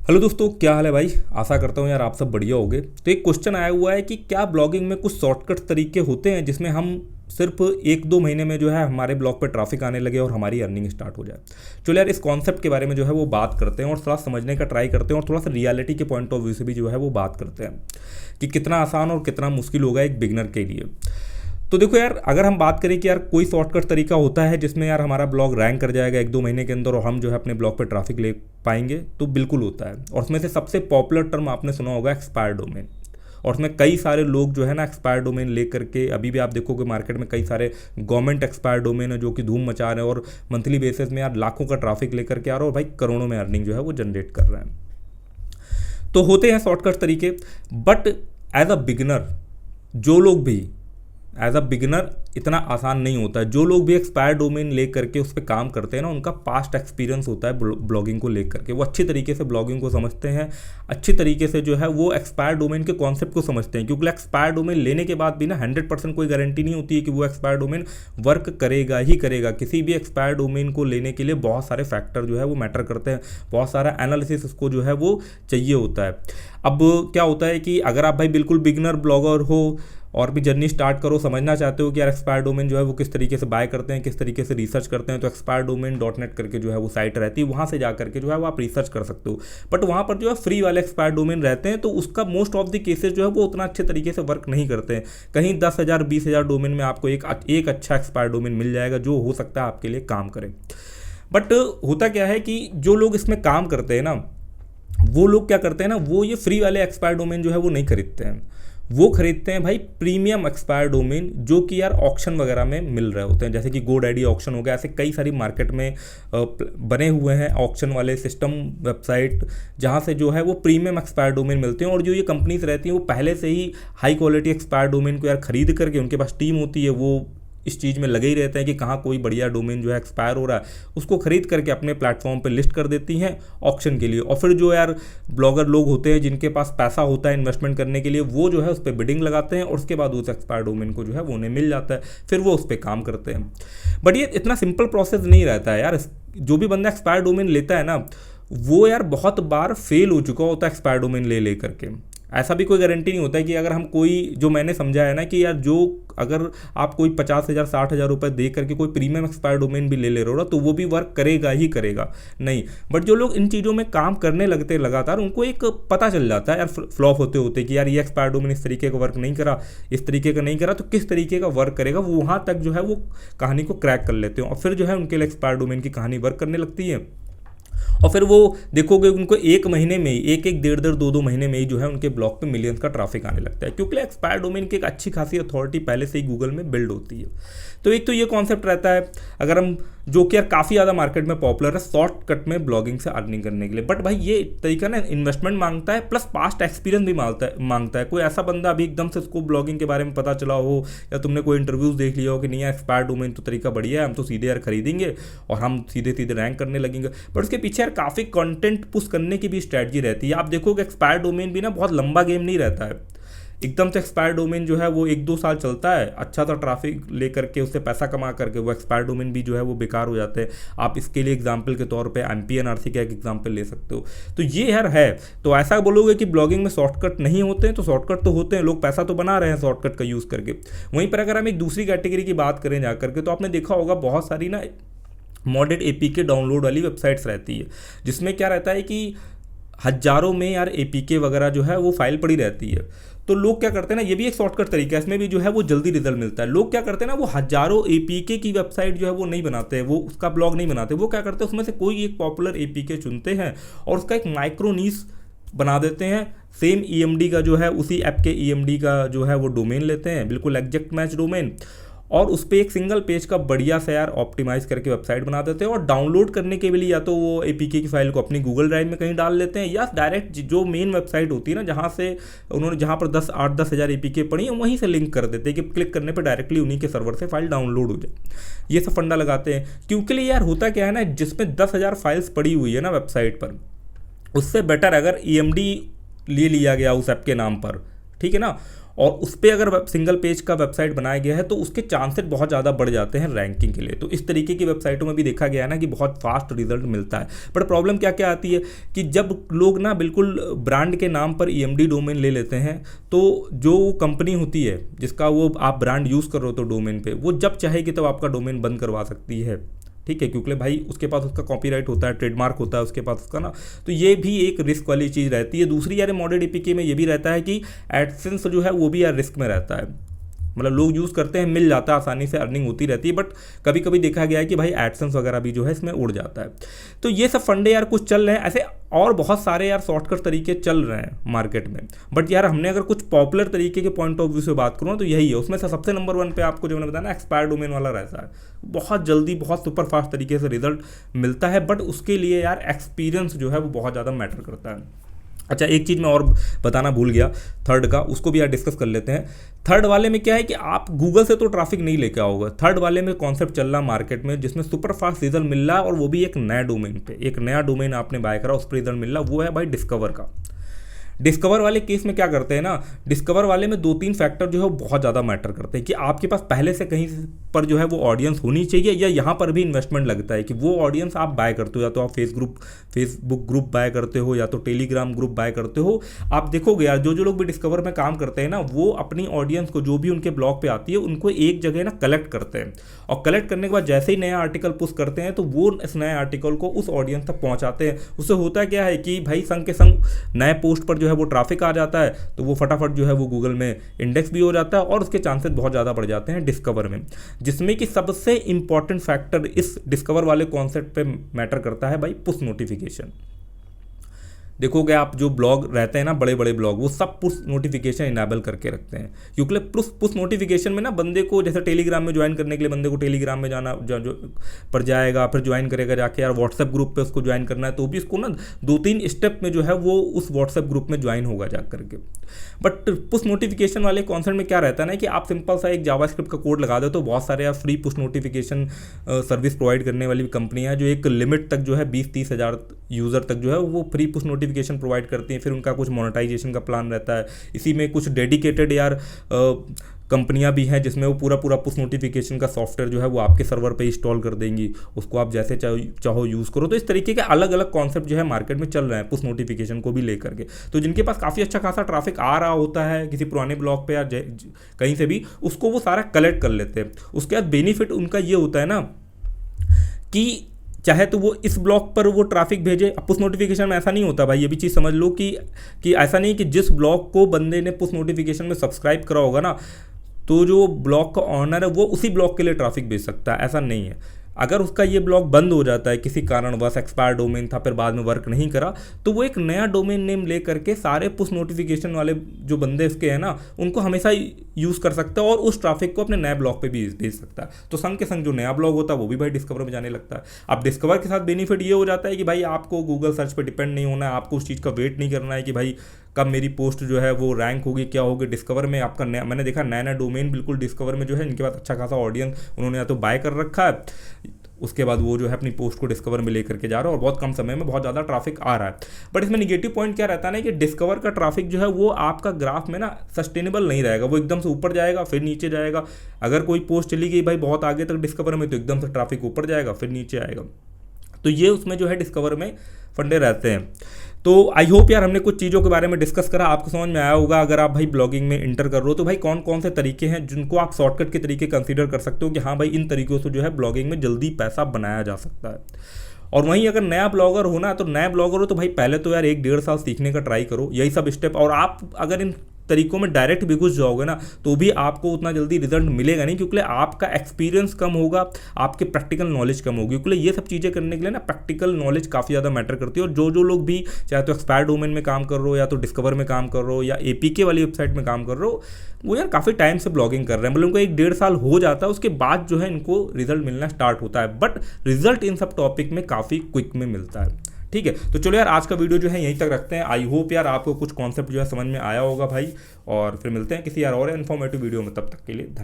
Hello दोस्तों, क्या हाल है भाई। आशा करता हूँ यार आप सब बढ़िया होगे। तो एक क्वेश्चन आया हुआ है कि क्या ब्लॉगिंग में कुछ शॉर्टकट तरीके होते हैं जिसमें हम सिर्फ एक दो महीने में जो है हमारे ब्लॉग पे ट्रैफिक आने लगे और हमारी अर्निंग स्टार्ट हो जाए। चलो यार, इस कॉन्सेप्ट के बारे में जो है वो बात करते हैं और थोड़ा समझने का ट्राई करते हैं और थोड़ा सा रियलिटी के पॉइंट ऑफ व्यू से भी जो है वो बात करते हैं कि कितना आसान और कितना मुश्किल होगा एक बिगनर के लिए। तो देखो यार, अगर हम बात करें कि यार कोई शॉर्टकट तरीका होता है जिसमें यार हमारा ब्लॉग रैंक कर जाएगा एक दो महीने के अंदर और हम जो है अपने ब्लॉग पे ट्रैफिक ले पाएंगे, तो बिल्कुल होता है। और उसमें से सबसे पॉपुलर टर्म आपने सुना होगा एक्सपायर डोमेन। और उसमें कई सारे लोग जो है ना एक्सपायर डोमेन लेकर के, अभी भी आप देखोगे मार्केट में कई सारे गवर्नमेंट एक्सपायर डोमेन है जो कि धूम मचा रहे हैं और मंथली बेसिस में यार लाखों का ट्रैफिक लेकर के आ रहे हो और भाई करोड़ों में अर्निंग जो है वो जनरेट कर रहे हैं। तो होते हैं शॉर्टकट तरीके, बट एज अ बिगिनर जो लोग भी एज अ बिगिनर इतना आसान नहीं होता है। जो लोग भी एक्सपायर डोमेन ले करके उस पर काम करते हैं ना, उनका पास्ट एक्सपीरियंस होता है ब्लॉगिंग को लेकर के। वो अच्छी तरीके से ब्लॉगिंग को समझते हैं, अच्छी तरीके से जो है वो एक्सपायर डोमेन के कॉन्सेप्ट को समझते हैं। क्योंकि एक्सपायर डोमेन लेने के बाद भी ना 100% कोई गारंटी नहीं होती है कि वो एक्सपायर डोमेन वर्क करेगा ही करेगा। किसी भी एक्सपायर डोमेन को लेने के लिए बहुत सारे फैक्टर जो है वो मैटर करते हैं, बहुत सारा एनालिसिस उसको जो है वो चाहिए होता है। अब क्या होता है कि अगर आप भाई बिल्कुल बिगिनर ब्लॉगर हो और भी जर्नी स्टार्ट करो, समझना चाहते हो कि यार एक्सपायर डोमेन जो है वो किस तरीके से बाय करते हैं, किस तरीके से रिसर्च करते हैं, तो expire-domain.net करके जो है वो साइट रहती है, वहाँ से जा करके जो है वो आप रिसर्च कर सकते हो। बट वहाँ पर जो है फ्री वाले एक्सपायर डोमेन रहते हैं, तो उसका मोस्ट ऑफ द केसेस जो है वो उतना अच्छे तरीके से वर्क नहीं करते हैं। कहीं 10,000 20,000 डोमेन में आपको एक अच्छा एक्सपायर डोमेन मिल जाएगा जो हो सकता है आपके लिए काम करे। बट होता क्या है कि जो लोग इसमें काम करते हैं ना, वो लोग क्या करते हैं ना, वो ये फ्री वाले एक्सपायर डोमेन जो है वो नहीं खरीदते हैं। वो खरीदते हैं भाई प्रीमियम एक्सपायर डोमेन जो कि यार ऑक्शन वगैरह में मिल रहे होते हैं, जैसे कि GoDaddy ऑक्शन हो गया। ऐसे कई सारी मार्केट में बने हुए हैं ऑक्शन वाले सिस्टम, वेबसाइट, जहाँ से जो है वो प्रीमियम एक्सपायर डोमेन मिलते हैं। और जो ये कंपनीज रहती हैं वो पहले से ही हाई क्वालिटी एक्सपायर डोमेन को यार खरीद करके, उनके पास टीम होती है, वो इस चीज़ में लगे ही रहते हैं कि कहाँ कोई बढ़िया डोमेन जो है एक्सपायर हो रहा है, उसको खरीद करके अपने प्लेटफॉर्म पे लिस्ट कर देती हैं ऑक्शन के लिए। और फिर जो यार ब्लॉगर लोग होते हैं जिनके पास पैसा होता है इन्वेस्टमेंट करने के लिए, वो जो है उस पर बिडिंग लगाते हैं और उसके बाद उस एक्सपायर डोमेन को जो है वो उन्हें मिल जाता है, फिर वो उस पर काम करते हैं। बट ये इतना सिंपल प्रोसेस नहीं रहता है यार। जो भी बंदा एक्सपायर डोमेन लेता है ना, वो यार बहुत बार फेल हो चुका होता है एक्सपायर डोमेन ले करके। ऐसा भी कोई गारंटी नहीं होता है कि अगर हम कोई, जो मैंने समझा है ना कि यार जो अगर आप कोई 50,000 60,000 रुपये दे करके कोई प्रीमियम एक्सपायर डोमेन भी ले रहे हो ना, तो वो भी वर्क करेगा ही करेगा नहीं। बट जो लोग इन चीज़ों में काम करने लगते हैं लगातार, उनको एक पता चल जाता है यार फ्लॉप होते होते कि यार ये एक्सपायर डोमेन इस तरीके का वर्क नहीं करा, इस तरीके का नहीं करा, तो किस तरीके का वर्क करेगा। वो वहाँ तक जो है वो कहानी को क्रैक कर लेते हैं और फिर जो है उनके लिए एक्सपायर डोमेन की कहानी वर्क करने लगती है। और फिर वो देखोगे उनको एक महीने में ही, एक डेढ़ दो दो महीने में ही जो है उनके ब्लॉग पे मिलियंस का ट्रैफिक आने लगता है, क्योंकि एक्सपायर डोमेन की एक अच्छी खासी अथॉरिटी पहले से ही गूगल में बिल्ड होती है। तो एक तो ये कॉन्सेप्ट रहता है, अगर हम, जो कि यार काफ़ी ज़्यादा मार्केट में पॉपुलर है शॉर्टकट में ब्लॉगिंग से अर्निंग करने के लिए। बट भाई ये तरीका ना इन्वेस्टमेंट मांगता है, प्लस पास्ट एक्सपीरियंस भी मांगता है। कोई ऐसा बंदा अभी एकदम से उसको ब्लॉगिंग के बारे में पता चला हो, या तुमने कोई इंटरव्यूज़ देख लिया हो कि नहीं यार एक्सपायर डोमेन तो तरीका बढ़िया है, हम तो सीधे यार खरीदेंगे और हम सीधे सीधे रैंक करने लगेंगे। बट उसके पीछे यार काफ़ी कंटेंट पुश करने की भी स्ट्रैटेजी रहती है। आप देखोगे एक्सपायर डोमेन भी ना बहुत लंबा गेम नहीं रहता है। एकदम से एक्सपायर डोमेन जो है वो एक दो साल चलता है, अच्छा सा ट्रैफिक लेकर के उससे पैसा कमा करके वो एक्सपायर डोमेन भी जो है वो बेकार हो जाते हैं। आप इसके लिए एग्जांपल के तौर पे MPNRC का एक एग्जांपल ले सकते हो। तो ये यार है। तो ऐसा बोलोगे कि ब्लॉगिंग में शॉर्टकट नहीं होते हैं, तो शॉर्टकट तो होते हैं, लोग पैसा तो बना रहे हैं शॉर्टकट का यूज़ करके। वहीं पर अगर हम एक दूसरी कैटेगरी की बात करें जा करके, तो आपने देखा होगा बहुत सारी ना मॉडेड APK डाउनलोड वाली वेबसाइट्स रहती है, जिसमें क्या रहता है कि हजारों में यार APK वगैरह जो है वो फाइल पड़ी रहती है। तो लोग क्या करते हैं ना, ये भी एक शॉर्टकट तरीका है, इसमें भी जो है वो जल्दी रिजल्ट मिलता है। लोग क्या करते हैं ना, वो हजारों APK की वेबसाइट जो है वो नहीं बनाते हैं, वो उसका ब्लॉग नहीं बनाते। वो क्या करते हैं, उसमें से कोई एक पॉपुलर APK चुनते हैं और उसका एक माइक्रो नीश बना देते हैं। सेम EMD का जो है, उसी ऐप के EMD का जो है वो डोमेन लेते हैं, बिल्कुल एग्जैक्ट मैच डोमेन, और उस पर एक सिंगल पेज का बढ़िया सा यार ऑप्टिमाइज करके वेबसाइट बना देते हैं। और डाउनलोड करने के लिए या तो वो APK की फाइल को अपनी गूगल ड्राइव में कहीं डाल लेते हैं, या डायरेक्ट जो मेन वेबसाइट होती है ना, जहाँ पर 10 हज़ार APK पड़ी है, वहीं से लिंक कर देते हैं कि क्लिक करने पर डायरेक्टली उन्हीं के सर्वर से फाइल डाउनलोड हो जाए। ये सब फंडा लगाते हैं, क्योंकि लिए यार होता क्या है ना, जिसमें 10,000 फाइल्स पड़ी हुई है ना वेबसाइट पर, उससे बेटर अगर EMD ले लिया गया उस ऐप के नाम पर, ठीक है ना, और उस पर अगर सिंगल पेज का वेबसाइट बनाया गया है तो उसके चांसेस बहुत ज़्यादा बढ़ जाते हैं रैंकिंग के लिए। तो इस तरीके की वेबसाइटों में भी देखा गया है ना कि बहुत फास्ट रिजल्ट मिलता है। बट प्रॉब्लम क्या क्या आती है कि जब लोग ना बिल्कुल ब्रांड के नाम पर EMD डोमेन ले लेते हैं, तो जो कंपनी होती है जिसका वो आप ब्रांड यूज़ कर रहे हो तो डोमेन पे, वो जब चाहेगी तब आपका डोमेन बंद करवा सकती है। ठीक है, क्योंकि भाई उसके पास उसका कॉपीराइट होता है, ट्रेडमार्क होता है उसके पास उसका ना। तो ये भी एक रिस्क वाली चीज़ रहती है। दूसरी यार मॉडर्न APK में ये भी रहता है कि एडसेंस जो है वो भी यार रिस्क में रहता है। मतलब लोग यूज़ करते हैं, मिल जाता है, आसानी से अर्निंग होती रहती है, बट कभी कभी देखा गया है कि भाई एडसेंस वगैरह भी जो है इसमें उड़ जाता है। तो ये सब फंडे यार कुछ चल रहे हैं, ऐसे और बहुत सारे यार शॉर्टकट तरीके चल रहे हैं मार्केट में। बट यार हमने अगर कुछ पॉपुलर तरीके के पॉइंट ऑफ व्यू से बात करूँ तो यही है। उसमें से सबसे नंबर 1 पे आपको जो मैंने बताया ना, एक्सपायर डोमेन वाला रहता है। बहुत जल्दी, बहुत सुपर फास्ट तरीके से रिजल्ट मिलता है, बट उसके लिए यार एक्सपीरियंस जो है वो बहुत ज़्यादा मैटर करता है। अच्छा, एक चीज़ मैं और बताना भूल गया थर्ड का, उसको भी यार डिस्कस कर लेते हैं। थर्ड वाले में क्या है कि आप गूगल से तो ट्रैफिक नहीं लेके आओगे। थर्ड वाले में कॉन्सेप्ट चल रहा मार्केट में जिसमें सुपर फास्ट रिजल्ट मिल रहा है, और वो भी एक नया डोमेन पे। एक नया डोमेन आपने बाय करा, उस पर रिजल्ट मिल रहा, वो है भाई डिस्कवर का। डिस्कवर वाले केस में क्या करते हैं ना, डिस्कवर वाले में 2-3 फैक्टर जो है वो बहुत ज़्यादा मैटर करते हैं कि आपके पास पहले से कहीं पर जो है वो ऑडियंस होनी चाहिए, या यहाँ पर भी इन्वेस्टमेंट लगता है कि वो ऑडियंस आप बाय करते हो, या तो आप फेसबुक ग्रुप बाय करते हो, या तो टेलीग्राम ग्रुप बाय करते हो। आप देखोगे यार जो लोग भी डिस्कवर में काम करते हैं ना, वो अपनी ऑडियंस को जो भी उनके ब्लॉग पे आती है उनको एक जगह ना कलेक्ट करते हैं, और कलेक्ट करने के बाद जैसे ही नया आर्टिकल पुश करते हैं तो वो इस नए आर्टिकल को उस ऑडियंस तक पहुँचाते हैं। उससे होता क्या है कि भाई संग के संग नए पोस्ट पर जो है वो ट्रैफिक आ जाता है, तो वो फटाफट जो है वो गूगल में इंडेक्स भी हो जाता है, और उसके चांसेस बहुत ज़्यादा बढ़ जाते हैं डिस्कवर में। जिसमें कि सबसे इंपॉर्टेंट फैक्टर इस डिस्कवर वाले कॉन्सेप्ट पे मैटर करता है भाई, पुश नोटिफिकेशन। देखोगे आप जो ब्लॉग रहते हैं ना, बड़े बड़े ब्लॉग, वो सब पुश नोटिफिकेशन इनेबल करके रखते हैं, क्योंकि पुश नोटिफिकेशन में ना बंदे को, जैसे टेलीग्राम में ज्वाइन करने के लिए बंदे को टेलीग्राम में जाना पर जाएगा, फिर ज्वाइन करेगा जाके, यार व्हाट्सएप ग्रुप पे उसको ज्वाइन करना है, तो भी उसको ना 2-3 स्टेप में जो है वो उस व्हाट्सएप ग्रुप में ज्वाइन होगा जा करके। बट पुश नोटिफिकेशन वाले कॉन्सेप्ट में क्या रहता है ना कि आप सिंपल सा एक जावास्क्रिप्ट का कोड लगा दो, तो बहुत सारे आप free push notification service provide करने वाली कंपनियां जो एक लिमिट तक जो है 20-30 हज़ार यूज़र तक जो है वो फ्री पुश नोटिफिकेशन प्रोवाइड करती हैं। फिर उनका कुछ मोनेटाइजेशन का प्लान रहता है। इसी में कुछ डेडिकेटेड यार कंपनियां भी हैं जिसमें वो पूरा पुश नोटिफिकेशन का सॉफ्टवेयर जो है वो आपके सर्वर पे इंस्टॉल कर देंगी, उसको आप जैसे चाहो यूज़ करो। तो इस तरीके के अलग अलग कॉन्सेप्ट जो है मार्केट में चल रहे हैं पुश नोटिफिकेशन को भी लेकर के। तो जिनके पास काफ़ी अच्छा खासा ट्रैफिक आ रहा होता है किसी पुराने ब्लॉग पे या कहीं से भी, उसको वो सारा कलेक्ट कर लेते हैं। उसके बाद बेनिफिट उनका ये होता है ना कि चाहे तो वो इस ब्लॉग पर वो ट्रैफिक भेजे। अब पुश नोटिफिकेशन में ऐसा नहीं होता भाई, ये भी चीज़ समझ लो कि ऐसा नहीं कि जिस ब्लॉग को बंदे ने पुश नोटिफिकेशन में सब्सक्राइब करा होगा ना, तो जो ब्लॉग का ऑनर है वो उसी ब्लॉग के लिए ट्रैफिक भेज सकता है, ऐसा नहीं है। अगर उसका ये ब्लॉग बंद हो जाता है किसी कारणवश, एक्सपायर डोमेन था फिर बाद में वर्क नहीं करा, तो वो एक नया डोमेन नेम ले करके सारे पुश नोटिफिकेशन वाले जो बंदे इसके हैं ना उनको हमेशा यूज़ कर सकता है, और उस ट्रैफिक को अपने नए ब्लॉग पे भी भेज सकता है। तो संग के संग जो नया ब्लॉग होता है वो भी भाई डिस्कवर में जाने लगता है। अब डिस्कवर के साथ बेनिफिट ये हो जाता है कि भाई आपको गूगल सर्च पर डिपेंड नहीं होना है, आपको उस चीज़ का वेट नहीं करना है कि भाई कब मेरी पोस्ट जो है वो रैंक होगी, क्या होगी। डिस्कवर में आपका नया, मैंने देखा नया डोमेन बिल्कुल डिस्कवर में जो है इनके पास अच्छा खासा ऑडियंस उन्होंने या तो बाय कर रखा है, उसके बाद वो जो है अपनी पोस्ट को डिस्कवर में लेकर के जा रहा है, और बहुत कम समय में बहुत ज़्यादा ट्रैफिक आ रहा है। बट इसमें निगेटिव पॉइंट क्या रहता है ना कि डिस्कवर का ट्रैफिक जो है वो आपका ग्राफ में ना सस्टेनेबल नहीं रहेगा, वो एकदम से ऊपर जाएगा फिर नीचे जाएगा। अगर कोई पोस्ट चली गई भाई बहुत आगे तक डिस्कवर में, तो एकदम से ट्रैफिक ऊपर जाएगा फिर नीचे आएगा। तो ये उसमें जो है डिस्कवर में फंडे रहते हैं। तो आई होप यार हमने कुछ चीज़ों के बारे में डिस्कस करा, आपको समझ में आया होगा। अगर आप भाई ब्लॉगिंग में इंटर कर रहे हो तो भाई कौन कौन से तरीके हैं जिनको आप शॉर्टकट के तरीके कंसीडर कर सकते हो कि हाँ भाई इन तरीक़ों से जो है ब्लॉगिंग में जल्दी पैसा बनाया जा सकता है। और वहीं अगर नया ब्लॉगर हो ना, तो नया ब्लॉगर हो तो भाई पहले तो यार 1-1.5 साल सीखने का ट्राई करो, यही सब स्टेप। और आप अगर इन तरीकों में डायरेक्ट भी घुस जाओगे ना तो भी आपको उतना जल्दी रिजल्ट मिलेगा नहीं, क्योंकि आपका एक्सपीरियंस कम होगा, आपके प्रैक्टिकल नॉलेज कम होगी। क्योंकि ये सब चीज़ें करने के लिए ना प्रैक्टिकल नॉलेज काफ़ी ज़्यादा मैटर करती है। और जो लोग भी चाहे तो एक्सपायर डोमेन में काम कर रहे हो, या तो डिस्कवर में काम कर रहे हो, या APK वाली वेबसाइट में काम कर रहे हो, वो यार काफ़ी टाइम से ब्लॉगिंग कर रहे हैं, मतलब उनको 1-1.5 साल हो जाता है, उसके बाद जो है इनको रिजल्ट मिलना स्टार्ट होता है। बट रिजल्ट इन सब टॉपिक में काफ़ी क्विक में मिलता है। ठीक है, तो चलो यार आज का वीडियो जो है यहीं तक रखते हैं। आई होप यार आपको कुछ कॉन्सेप्ट जो है समझ में आया होगा भाई, और फिर मिलते हैं किसी यार और इन्फॉर्मेटिव वीडियो में। तब तक के लिए धन्यवाद।